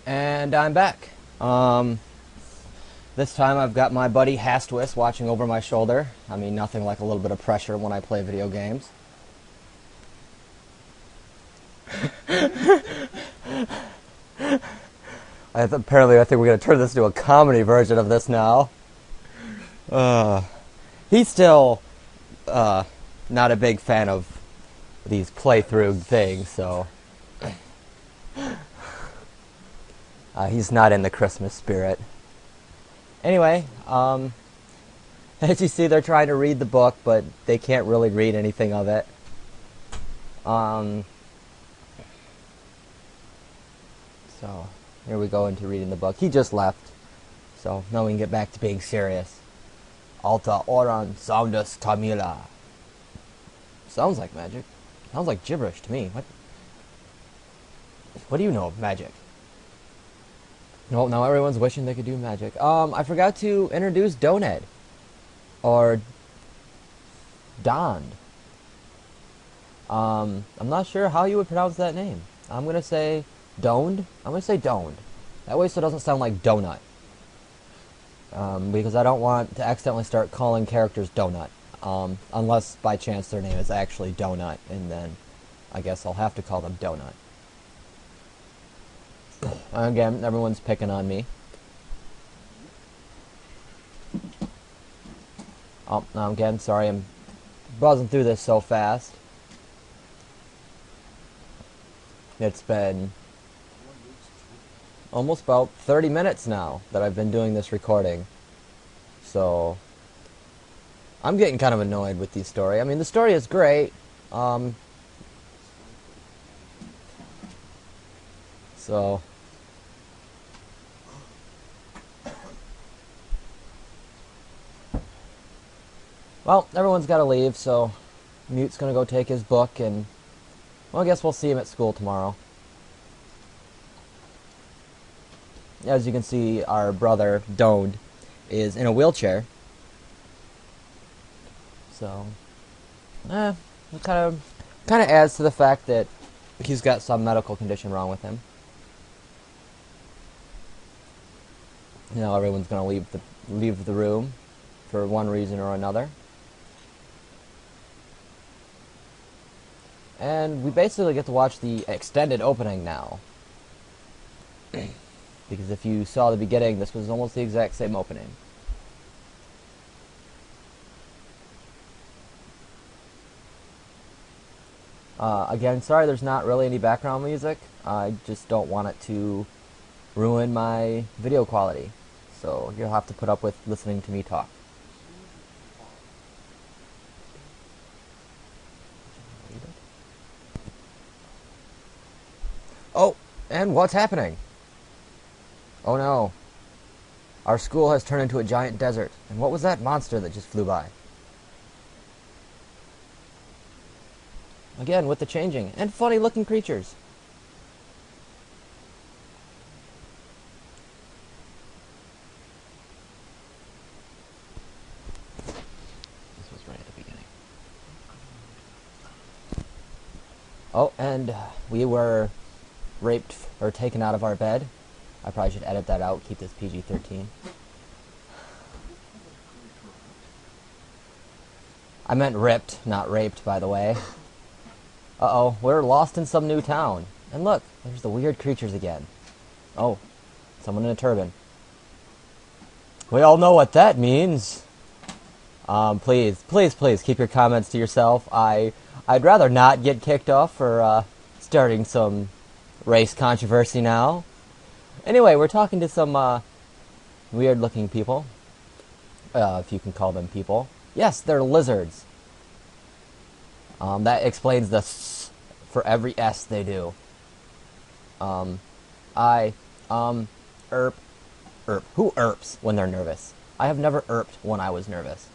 And I'm back. This time I've got my buddy Hastwis watching over my shoulder. I mean, nothing like a little bit of pressure when I play video games. Apparently, I think we're going to turn this into a comedy version of this now. He's still not a big fan of these playthrough things, so he's not in the Christmas spirit. Anyway, as you see, they're trying to read the book, but they can't really read anything of it. So, here we go into reading the book. He just left, so now we can get back to being serious. Alta oran soundus Tamila. Sounds like magic. Sounds like gibberish to me. What do you know of magic? No, now everyone's wishing they could do magic. I forgot to introduce Doned. Or Dond. I'm not sure how you would pronounce that name. I'm gonna say Doned. I'm gonna say Doned. That way so it doesn't sound like donut. Because I don't want to accidentally start calling characters Donut. Unless by chance their name is actually Donut, and then I guess I'll have to call them Donut. Again, everyone's picking on me. Oh, no, again, sorry, I'm buzzing through this so fast. It's been almost about 30 minutes now that I've been doing this recording. So, I'm getting kind of annoyed with the story. I mean, the story is great. So, well, everyone's got to leave, so Mute's going to go take his book, and, well, I guess we'll see him at school tomorrow. As you can see, our brother, Doned, is in a wheelchair. So, it kind of adds to the fact that he's got some medical condition wrong with him. You know, everyone's going to leave the room for one reason or another. And we basically get to watch the extended opening now. Because if you saw the beginning, this was almost the exact same opening. Again, sorry there's not really any background music. I just don't want it to ruin my video quality. So you'll have to put up with listening to me talk. Oh, and what's happening? Oh no. Our school has turned into a giant desert. And what was that monster that just flew by? Again, with the changing. And funny looking creatures. This was right at the beginning. Oh, and we were raped or taken out of our bed. I probably should edit that out, keep this PG-13. I meant ripped, not raped, by the way. Uh-oh, we're lost in some new town. And look, there's the weird creatures again. Oh, someone in a turban. We all know what that means. Please, keep your comments to yourself. I'd rather not get kicked off for starting some race controversy now. Anyway, we're talking to some weird-looking people, if you can call them people. Yes, they're lizards. That explains the s for every S they do. Erp. Who erps when they're nervous? I have never erped when I was nervous.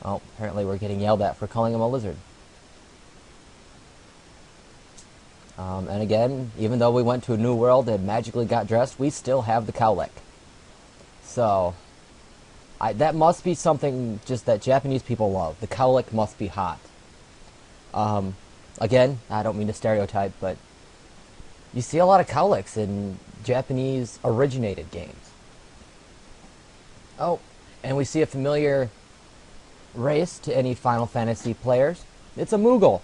Oh, apparently we're getting yelled at for calling him a lizard. And again, even though we went to a new world and magically got dressed, we still have the cowlick. So, that must be something just that Japanese people love. The cowlick must be hot. Again, I don't mean to stereotype, but You see a lot of cowlicks in Japanese originated games. Oh, and we see a familiar race to any Final Fantasy players. It's a Moogle.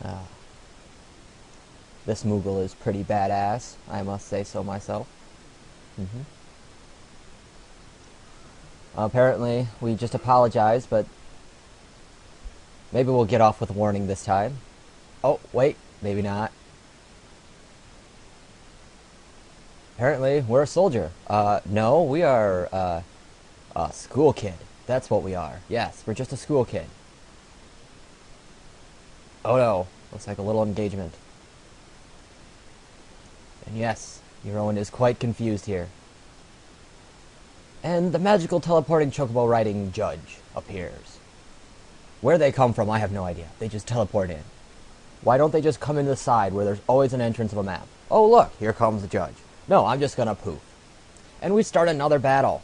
Uh, this Moogle is pretty badass, I must say so myself. Apparently, we just apologized, but maybe we'll get off with a warning this time. Oh, wait, maybe not. Apparently, we're a soldier. No, we are, a school kid. That's what we are. Yes, we're just a school kid. Oh no, looks like a little engagement. And yes, Urowen is quite confused here. And the magical teleporting chocobo riding judge appears. Where they come from, I have no idea. They just teleport in. Why don't they just come in the side where there's always an entrance of a map? Oh look, here comes the judge. No, I'm just gonna poof. And we start another battle.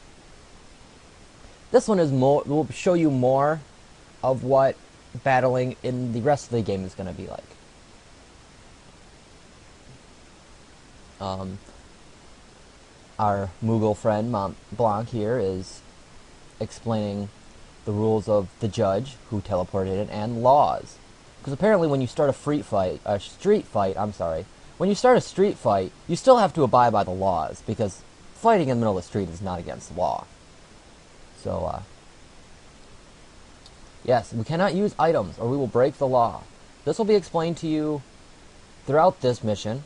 This one is more, will show you more of what battling in the rest of the game is gonna be like. Our Moogle friend, Mont Blanc here, is explaining the rules of the judge, who teleported in, and laws. Because apparently when you start a street fight, when you start a street fight, you still have to abide by the laws, because fighting in the middle of the street is not against the law. So, yes, we cannot use items, or we will break the law. This will be explained to you throughout this mission,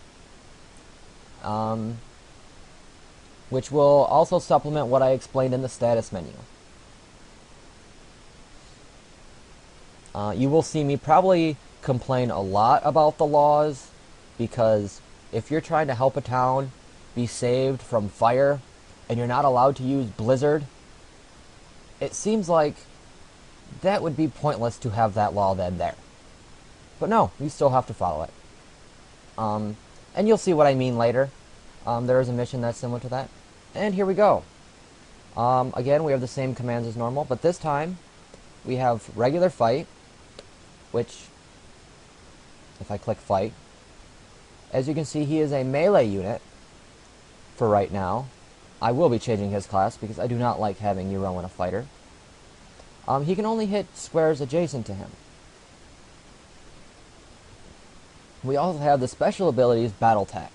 which will also supplement what I explained in the status menu. You will see me probably complain a lot about the laws, because if you're trying to help a town be saved from fire, and you're not allowed to use Blizzard, it seems like that would be pointless to have that law then there. But no, you still have to follow it. And you'll see what I mean later. There is a mission that's similar to that. And here we go. Again, we have the same commands as normal, but this time we have regular fight, which, if I click fight, as you can see, he is a melee unit for right now. I will be changing his class because I do not like having Urowen a fighter. He can only hit squares adjacent to him. We also have the special abilities Battletech.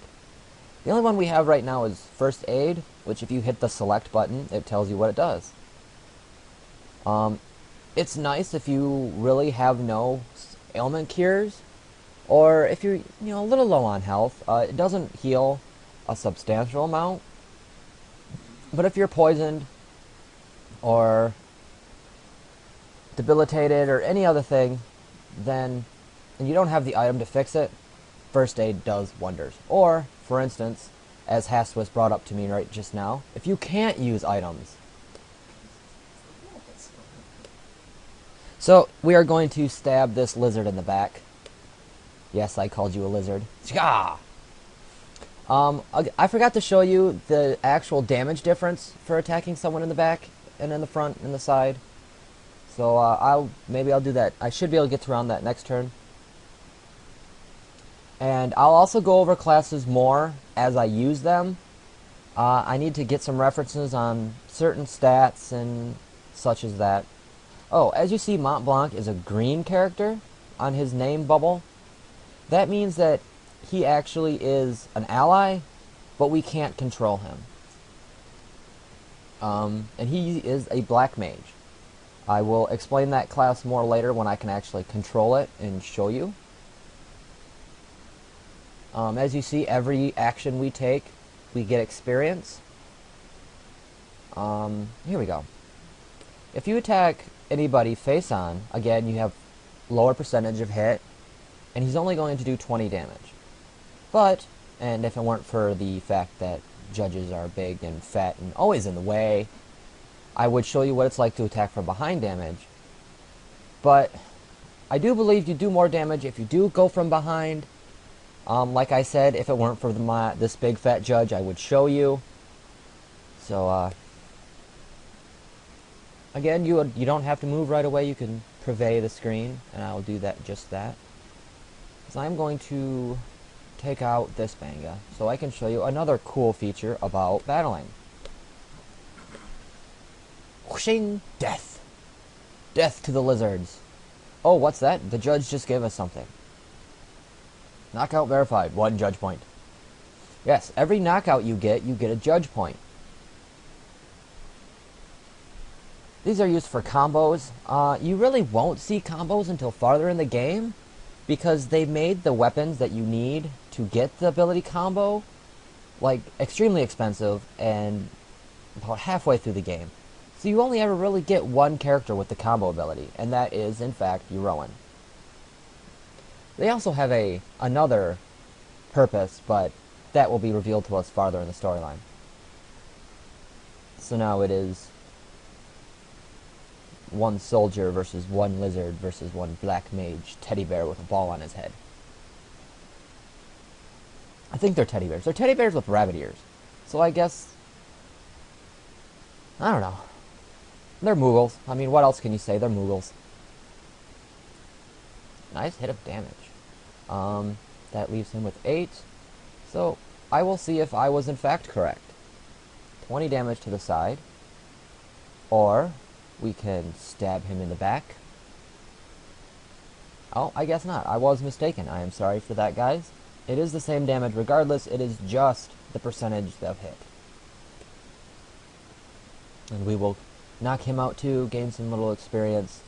The only one we have right now is First Aid, which if you hit the select button, it tells you what it does. It's nice if you really have no ailment cures, or if you're a little low on health. It doesn't heal a substantial amount, but if you're poisoned or debilitated or any other thing, then and you don't have the item to fix it, First Aid does wonders. Or, for instance, as Hast was brought up to me right just now, if you can't use items. So, we are going to stab this lizard in the back. Yes, I called you a lizard. Shka! I forgot to show you the actual damage difference for attacking someone in the back and in the front and the side. So maybe I'll do that. I should be able to get around that next turn. And I'll also go over classes more as I use them. I need to get some references on certain stats and such as that. Oh, as you see, Mont Blanc is a green character on his name bubble. That means that he actually is an ally, but we can't control him. And he is a black mage. I will explain that class more later when I can actually control it and show you. As you see, every action we take, we get experience. Here we go. If you attack anybody face on, again, you have lower percentage of hit, and he's only going to do 20 damage. But, and if it weren't for the fact that judges are big and fat and always in the way, I would show you what it's like to attack from behind damage. But I do believe you do more damage if you do go from behind. Like I said, if it weren't for this big fat judge, I would show you. So, again, you don't have to move right away. You can purvey the screen, and I'll do just that. is I'm going to take out this Banga so I can show you another cool feature about battling. Whooshing! Death! Death to the lizards! Oh, what's that? The judge just gave us something. Knockout verified. 1 judge point. Yes, every knockout you get a judge point. These are used for combos. You really won't see combos until farther in the game, because they made the weapons that you need to get the ability combo like extremely expensive and about halfway through the game. So you only ever really get one character with the combo ability, and that is in fact Urowen. They also have another purpose, but that will be revealed to us farther in the storyline. So now it is 1 soldier versus 1 lizard versus 1 black mage teddy bear with a ball on his head. I think they're teddy bears. They're teddy bears with rabbit ears. So I guess, I don't know. They're Moogles. I mean, what else can you say? They're Moogles. Nice hit of damage. That leaves him with 8. So I will see if I was in fact correct. 20 damage to the side. Or we can stab him in the back. Oh, I guess not. I was mistaken. I am sorry for that, guys. It is the same damage regardless. It is just the percentage of hit. And we will knock him out too, gain some little experience,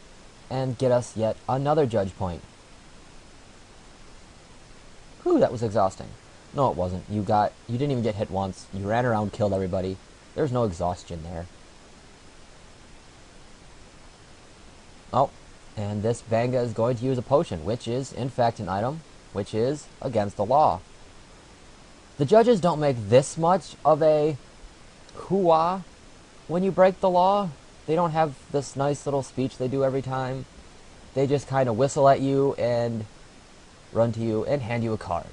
and get us yet another judge point. Whew, that was exhausting. No, it wasn't. You didn't even get hit once. You ran around, killed everybody. There's no exhaustion there. Oh, and this Banga is going to use a potion, which is, in fact, an item, which is against the law. The judges don't make this much of a hoo-ah when you break the law. They don't have this nice little speech they do every time. They just kind of whistle at you and run to you and hand you a card.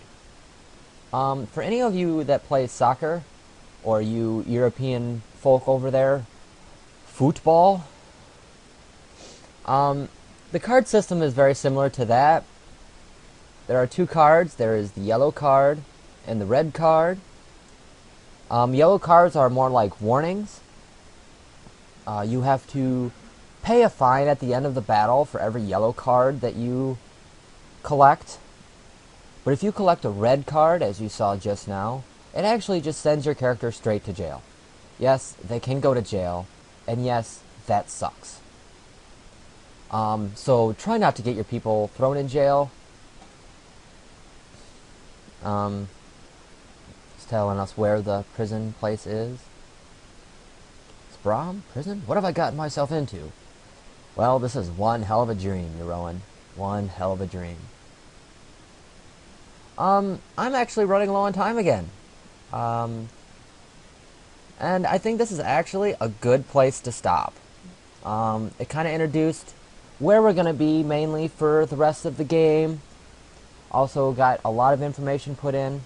For any of you that play soccer, or you European folk over there, football, the card system is very similar to that. There are 2 cards. There is the yellow card and the red card. Yellow cards are more like warnings. You have to pay a fine at the end of the battle for every yellow card that you collect. But if you collect a red card, as you saw just now, it actually just sends your character straight to jail. Yes, they can go to jail, and yes, that sucks. So try not to get your people thrown in jail. It's telling us where the prison place is. Brom? Prison? What have I gotten myself into? Well, this is one hell of a dream, Urowen. One hell of a dream. I'm actually running low on time again. And I think this is actually a good place to stop. It kind of introduced where we're going to be mainly for the rest of the game. Also got a lot of information put in.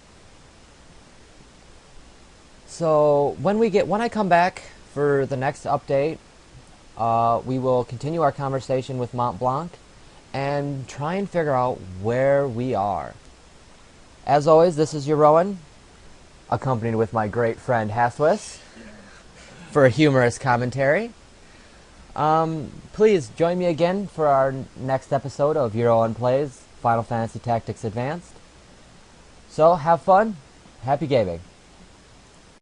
So when I come back for the next update, we will continue our conversation with Mont Blanc and try and figure out where we are. As always, this is Urowen, accompanied with my great friend Haswis for a humorous commentary. Please join me again for our next episode of Urowen Plays Final Fantasy Tactics Advanced. So, have fun, happy gaming.